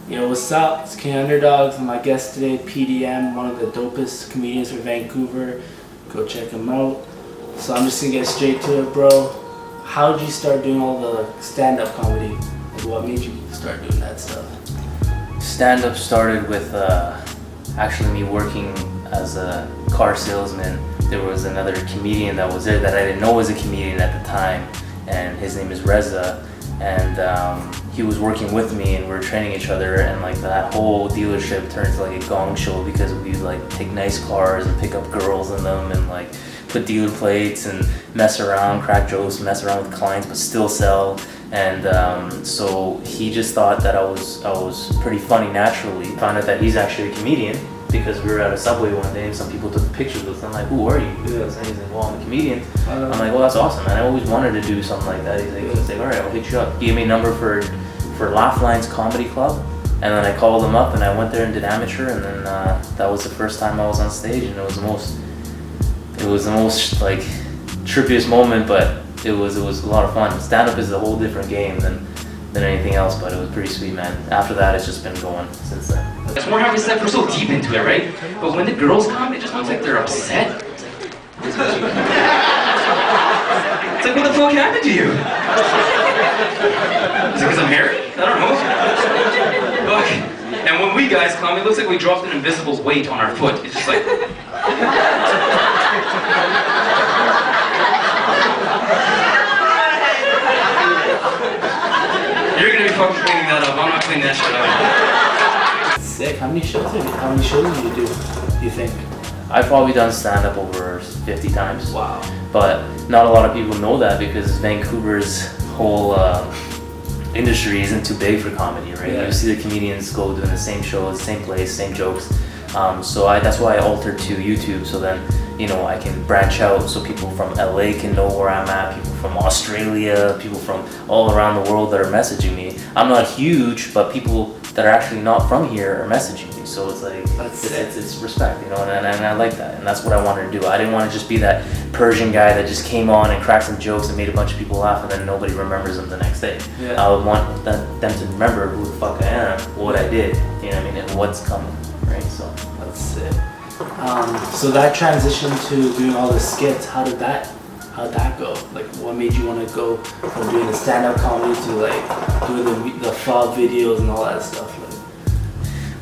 Yo, what's up? It's King Underdogs and my guest today, PDM, one of the dopest comedians from Vancouver. Go check him out. So I'm just gonna get straight to it, bro. How did you start doing all the stand-up comedy? Like, what made you start doing that stuff? Stand-up started with actually me working as a car salesman. There was another comedian that was there that I didn't know was a comedian at the time, and his name is Reza. And he was working with me and we were training each other, and like that whole dealership turned into like a gong show because we'd like take nice cars and pick up girls in them and like put dealer plates and mess around, crack jokes, mess around with clients but still sell. And so he just thought that I was pretty funny naturally. Found out that he's actually a comedian because we were at a Subway one day and some people took pictures with him. I'm like, who are you? And he's like, well, I'm a comedian. I'm like, well, that's awesome, man. I always wanted to do something like that. He's like, all right, I'll hit you up. He gave me a number for Laugh Lines Comedy Club, and then I called him up and I went there and did amateur, and then that was the first time I was on stage, and it was the most like trippiest moment, but it was a lot of fun. Stand-up is a whole different game than anything else, but it was pretty sweet, man. After that, it's just been going since then. It's more obvious that we're so deep into it, right? But when the girls come, it just looks like they're upset. It's like, what the fuck happened to you? Is it because I'm hairy? I don't know. Fuck. And when we guys come, it looks like we dropped an invisible's weight on our foot. It's just like... You're gonna be fucking cleaning that up. I'm not cleaning that shit up. Sick. How many shows do you do you think? I've probably done stand-up over 50 times. Wow. But not a lot of people know that because Vancouver's whole industry isn't too big for comedy, right? Yeah. You see the comedians go doing the same shows, same place, same jokes. So that's why I altered to YouTube, so then I can branch out so people from LA can know where I'm at, people from Australia, people from all around the world that are messaging me. I'm not huge, but people that are actually not from here are messaging me. So it's like, it's respect, and I like that. And that's what I wanted to do. I didn't want to just be that Persian guy that just came on and cracked some jokes and made a bunch of people laugh and then nobody remembers them the next day. Yeah. I would want them to remember who the fuck I am, what I did, and what's coming, right? So that's it. So that transition to doing all the skits, how'd that go? Like, what made you want to go from doing the stand-up comedy to like doing the FOB videos and all that stuff?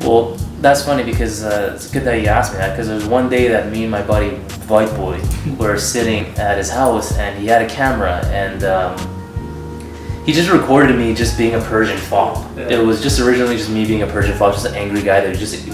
Well, that's funny because it's good that you asked me that, because there was one day that me and my buddy White Boy were sitting at his house and he had a camera and he just recorded me just being a Persian fob. Yeah. It was just originally just me being a Persian fob, just an angry guy that was just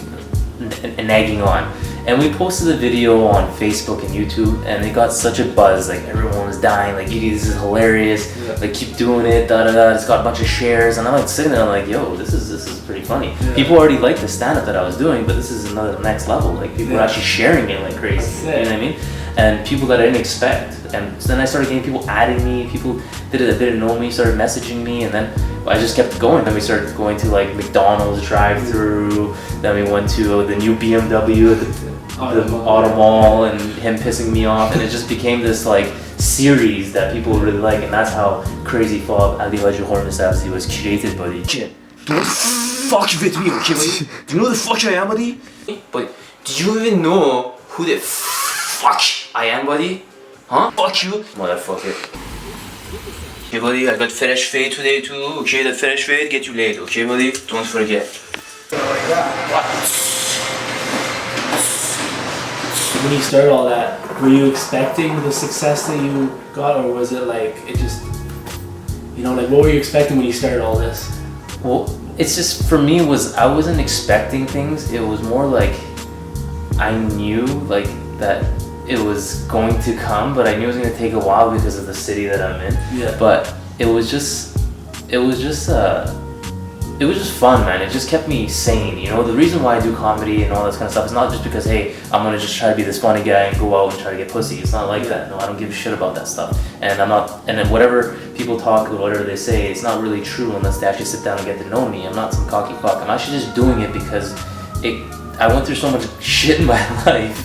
nagging on. And we posted the video on Facebook and YouTube, and it got such a buzz. Like, everyone was dying. Like, Edie, this is hilarious. Yeah. Like, keep doing it. Da da da. It's got a bunch of shares, and I'm like sitting there, I'm like, yo, this is pretty funny. Yeah. People already liked the stand-up that I was doing, but this is another next level. Like, people were actually sharing it like crazy. You know what I mean? And people that I didn't expect. And then I started getting people adding me. People that didn't know me started messaging me, and then I just kept going. Then we started going to like McDonald's drive-through. Then we went to the new BMW at the Auto Mall, and him pissing me off, and it just became this like series that people really like, and that's how Crazy Fob Ali Haji Hormisabzi was created, buddy. Don't fuck with me, okay, buddy? Do you know who the fuck I am, buddy? But do you even know who the fuck I am, buddy? Huh? Fuck you, motherfucker. Okay, buddy, I got fresh fade today too. Okay, the fresh fade get you laid. Okay, buddy? Don't forget. When you started all that, were you expecting the success that you got, or was it like, it just, like what were you expecting when you started all this? Well, it's just, for me, I wasn't expecting things. It was more like, I knew like that it was going to come, but I knew it was going to take a while because of the city that I'm in. Yeah. But it was just fun, man. It just kept me sane. The reason why I do comedy and all this kind of stuff is not just because, hey, I'm gonna just try to be this funny guy and go out and try to get pussy. It's not like that. No, I don't give a shit about that stuff. And then whatever people talk or whatever they say, it's not really true unless they actually sit down and get to know me. I'm not some cocky fuck. I'm actually just doing it because I went through so much shit in my life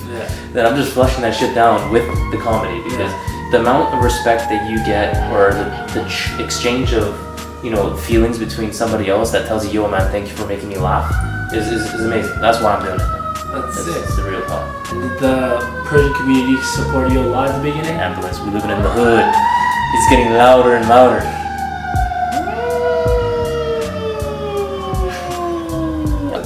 that I'm just flushing that shit down with the comedy, because the amount of respect that you get, or the exchange of you know, feelings between somebody else that tells you, yo man, thank you for making me laugh, is amazing. That's why I'm doing it. That's sick. It's the real talk. And did the Persian community support you a lot at the beginning? Ambulance, we living in the hood. It's getting louder and louder.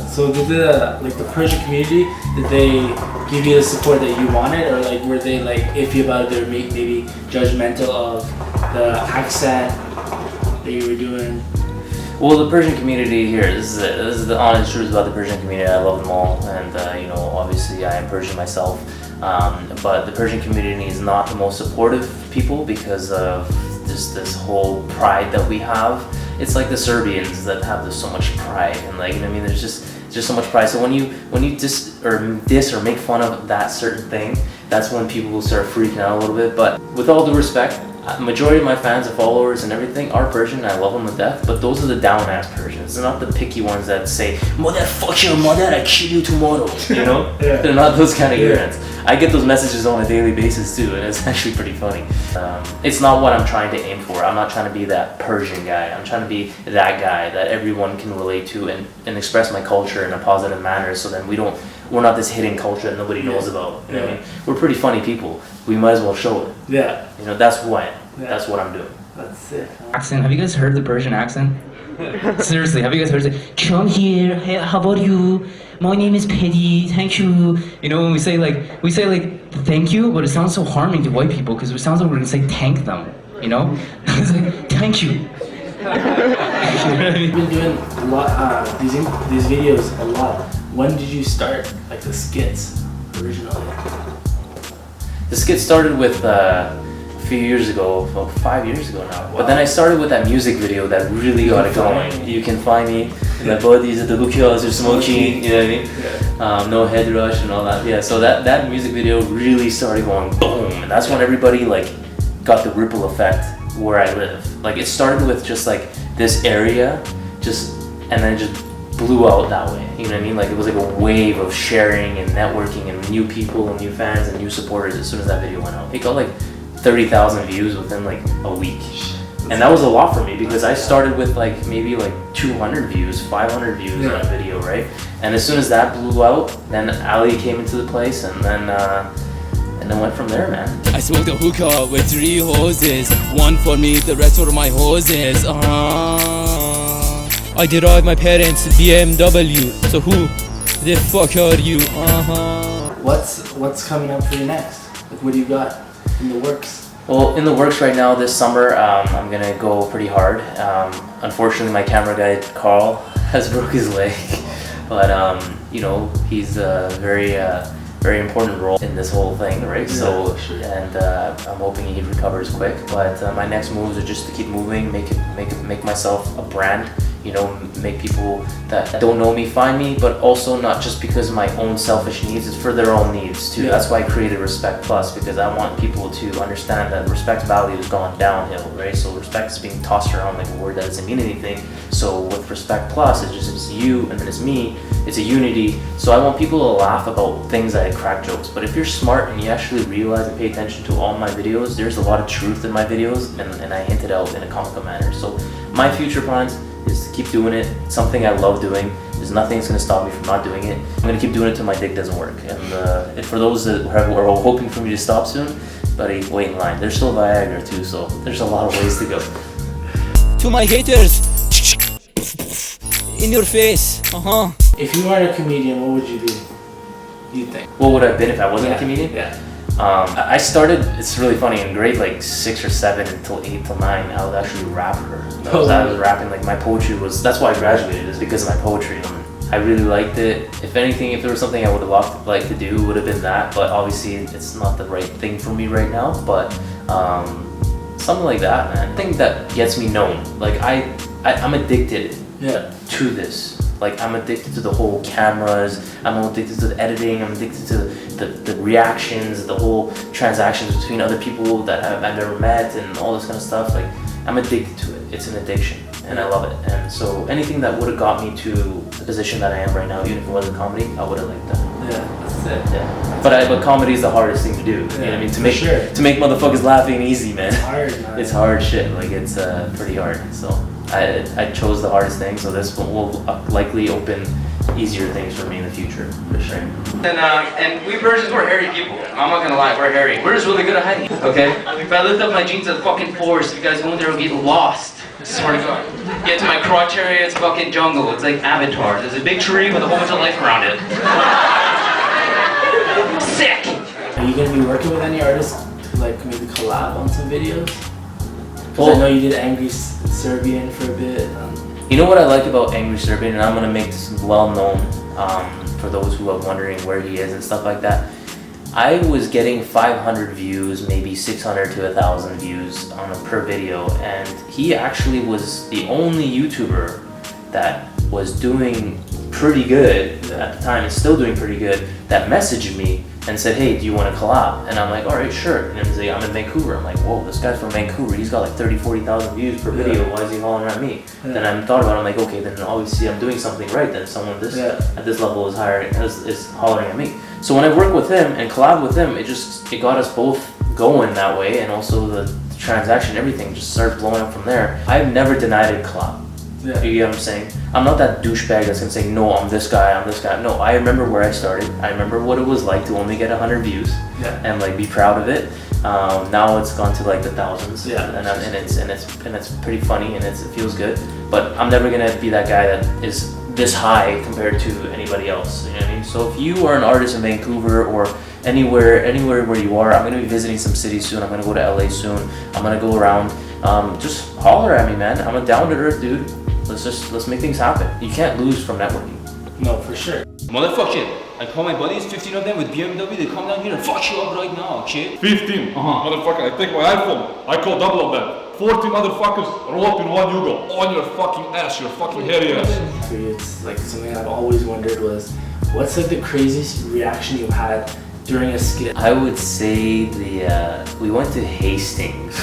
So did the Persian community, did they give you the support that you wanted, or like were they like iffy about it? They were maybe judgmental of the accent that you were doing? Well, the Persian community here, this is the honest truth about the Persian community. I love them all, and you know, obviously I am Persian myself. But the Persian community is not the most supportive people because of just this whole pride that we have. It's like the Serbians that have so much pride, and like, you know what I mean, there's just so much pride. So when you diss or make fun of that certain thing, that's when people will start freaking out a little bit. But with all due respect, majority of my fans and followers and everything are Persian, and I love them to death, but those are the down-ass Persians. They're not the picky ones that say, "Mother, fuck your mother, I kill you tomorrow," you know? Yeah. They're not those kind of ignorants. I get those messages on a daily basis too, and it's actually pretty funny. It's not what I'm trying to aim for. I'm not trying to be that Persian guy. I'm trying to be that guy that everyone can relate to and express my culture in a positive manner, so then we're not this hidden culture that nobody knows about. You know what I mean? We're pretty funny people. We might as well show it. Yeah. You know, that's who I am. Yeah. That's what I'm doing. That's it. Accent. Have you guys heard the Persian accent? Seriously, have you guys heard it? Come here. Hey, how are you? My name is Petty. Thank you. You know, when we say like thank you, but it sounds so harming to white people because it sounds like we're gonna say thank them. You know? It's like thank you. You've been doing a lot these videos a lot. When did you start like the skits originally? The skit started with a few years ago, about 5 years ago now. Wow. But then I started with that music video that really got it going. You can find me. My buddies at the Lukias are smoking. You know what I mean? Yeah. No head rush and all that. Yeah. So that music video really started going boom, and that's when everybody like got the ripple effect where I live. Like it started with just like this area, and then it just blew out that way. You know what I mean? Like it was like a wave of sharing and networking and new people and new fans and new supporters as soon as that video went out. It got like 30,000 views within like a week. And that was a lot for me because I started with like maybe like 200 views, 500 views on a video, right? And as soon as that blew out, then Ali came into the place, and then went from there, man. I smoked a hookah with 3 hoses, one for me, the rest for my hoses. I drive my parents' BMW, so who the fuck are you? What's coming up for you next? Like what do you got in the works? Well, in the works right now this summer, I'm gonna go pretty hard. Unfortunately, my camera guy Carl has broke his leg, but you know, he's a very important role in this whole thing, right? Yeah, so, sure. and I'm hoping he recovers quick. But my next moves are just to keep moving, make myself a brand. You know, make people that don't know me find me, but also not just because of my own selfish needs, it's for their own needs too. Yeah. That's why I created Respect Plus, because I want people to understand that respect value has gone downhill, right? So respect is being tossed around like a word that doesn't mean anything. So with Respect Plus, it's you and then it's me, it's a unity. So I want people to laugh about things that I crack jokes. But if you're smart and you actually realize and pay attention to all my videos, there's a lot of truth in my videos, and I hint it out in a comical manner. So my future plans is to keep doing it. It's something I love doing. There's nothing that's going to stop me from not doing it. I'm going to keep doing it till my dick doesn't work. And for those that are hoping for me to stop soon, buddy, wait in line. There's still Viagra too, so there's a lot of ways to go. To my haters, in your face. If you weren't a comedian, what would you be? You think? What would I have been if I wasn't a comedian? Yeah. I started, it's really funny, in grade like 6 or 7 until 8 till 9, I was actually a rapper. I was rapping, like my poetry that's why I graduated, is because of my poetry. I really liked it. If anything, if there was something I would have liked to do, it would have been that, but obviously it's not the right thing for me right now, but something like that, man. Thing that gets me known. Like I'm addicted to this. Like I'm addicted to the whole cameras, I'm addicted to the editing, I'm addicted to the reactions, the whole transactions between other people that I've never met and all this kind of stuff. Like I'm addicted to it. It's an addiction and I love it. And so anything that would have got me to the position that I am right now, even if it wasn't comedy, I would have liked that. Yeah, that's it. Yeah. But comedy is the hardest thing to do. You know what I mean? To make motherfuckers laugh ain't easy, man. It's hard, man. It's hard shit. Like it's pretty hard. So I chose the hardest thing, so this will likely open easier things for me in the future, for sure. And we Persians, we're hairy people. I'm not gonna lie, we're hairy. We're just really good at hiding, okay? If I lift up my jeans at fucking forest, you guys go in there and get lost. I swear to God. Get to my crotch area, it's fucking jungle. It's like Avatar. There's a big tree with a whole bunch of life around it. Sick! Are you gonna be working with any artists to like maybe collab on some videos? Because I know you did Angry Serbian for a bit. You know what I like about Angry Serbian, and I'm gonna make this well known for those who are wondering where he is and stuff like that. I was getting 500 views, maybe 600 to 1,000 views on a per video, and he actually was the only YouTuber that was doing pretty good at the time, and still doing pretty good, that messaged me and said, hey, do you want to collab? And I'm like, all right, sure. And he's like, I'm in Vancouver. I'm like, whoa, this guy's from Vancouver. He's got like 30, 40,000 views per video. Why is he hollering at me? Then I thought about it. I'm like, okay, then obviously I'm doing something right. Then someone at this level is hollering at me. So when I work with him and collab with him, it got us both going that way, and also the transaction, everything just started blowing up from there. I've never denied a collab. Yeah. You get what I'm saying? I'm not that douchebag that's gonna say, no, I'm this guy. No, I remember where I started. I remember what it was like to only get 100 views and like be proud of it. Now it's gone to like the thousands, and it's pretty funny, and it feels good. But I'm never gonna be that guy that is this high compared to anybody else. You know what I mean? So if you are an artist in Vancouver or anywhere where you are, I'm gonna be visiting some cities soon. I'm gonna go to LA soon. I'm gonna go around. Just holler at me, man. I'm a down to earth dude. Let's make things happen. You can't lose from networking. No, for sure. Motherfucker, I call my buddies, 15 of them with BMW, they come down here and fuck you up right now, kid. 15? Motherfucker, I take my iPhone, I call double of them. 40 motherfuckers roll up in one Yugo. On your fucking ass, your fucking hairy ass. For you, it's like something I've always wondered was, what's like the craziest reaction you've had during a skit? I would say we went to Hastings,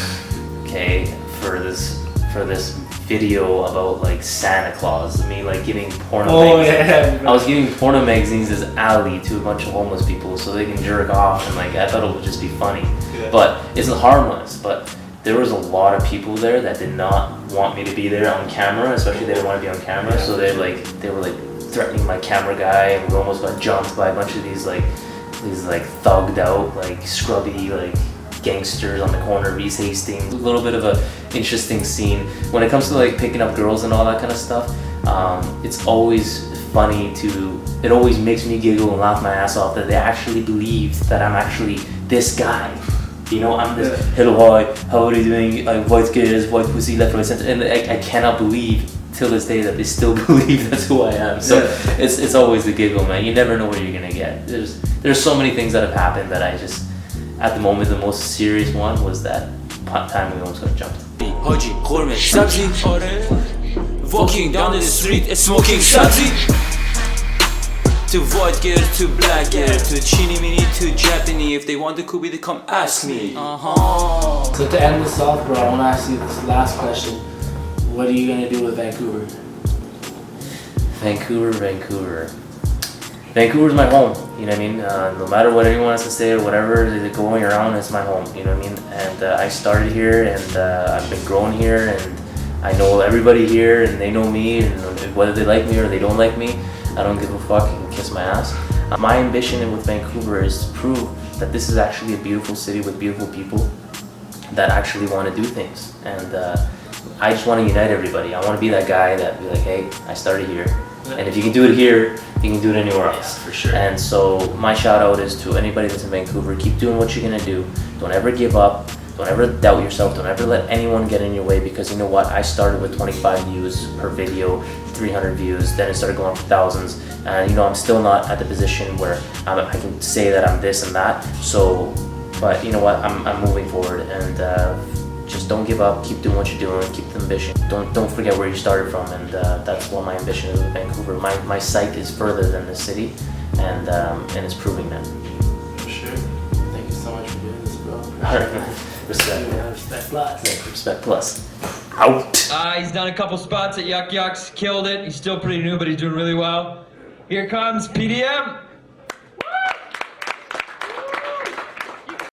okay, for this video about like Santa Claus, me like giving porno magazines. I was giving porno magazines as alley to a bunch of homeless people so they can jerk off, and like I thought it would just be funny. But it's harmless. But there was a lot of people there that did not want me to be there on camera, especially they didn't want to be on camera. So they were threatening my camera guy, and we almost got jumped by a bunch of these thugged out, like scrubby, like gangsters on the corner of East Hastings. A little bit of a interesting scene. When it comes to like picking up girls and all that kind of stuff, it's always funny it always makes me giggle and laugh my ass off that they actually believed that I'm actually this guy. You know, I'm this, hello, hi, how are you doing? White girls, white pussy, left, right, center. And I cannot believe till this day that they still believe that's who I am. So it's always the giggle, man. You never know what you're gonna get. There's so many things that have happened that I just, at the moment, the most serious one was that time we almost got jumped. Haji, Korme, Sabzi, walking down the street, smoking Sabzi. To white girl, to black girl, to chini mini, to Japanese. If they want the kubi, they come ask me. So to end this off, bro, I want to ask you this last question. What are you gonna do with Vancouver? Vancouver's my home, you know what I mean? No matter what anyone has to say or whatever is going around, it's my home, you know what I mean? And I started here, and I've been growing here, and I know everybody here, and they know me, and whether they like me or they don't like me, I don't give a fuck, and kiss my ass. My ambition with Vancouver is to prove that this is actually a beautiful city with beautiful people that actually want to do things. And I just want to unite everybody. I want to be that guy that be like, hey, I started here. And if you can do it here, you can do it anywhere else. For sure. And so my shout out is to anybody that's in Vancouver, keep doing what you're gonna do. Don't ever give up. Don't ever doubt yourself. Don't ever let anyone get in your way, because you know what? I started with 25 views per video, 300 views, then it started going up to thousands. And you know, I'm still not at the position where I can say that I'm this and that. So, but you know what? I'm moving forward, and just don't give up. Keep doing what you're doing. Keep the ambition. Don't forget where you started from, and that's what my ambition is with Vancouver. My sight is further than the city, and it's proving that. For sure. Thank you so much for doing this, bro. Alright, respect. Yeah, respect plus. Yeah, respect plus. Out. He's done a couple spots at Yuck Yucks, killed it. He's still pretty new, but he's doing really well. Here comes PDM.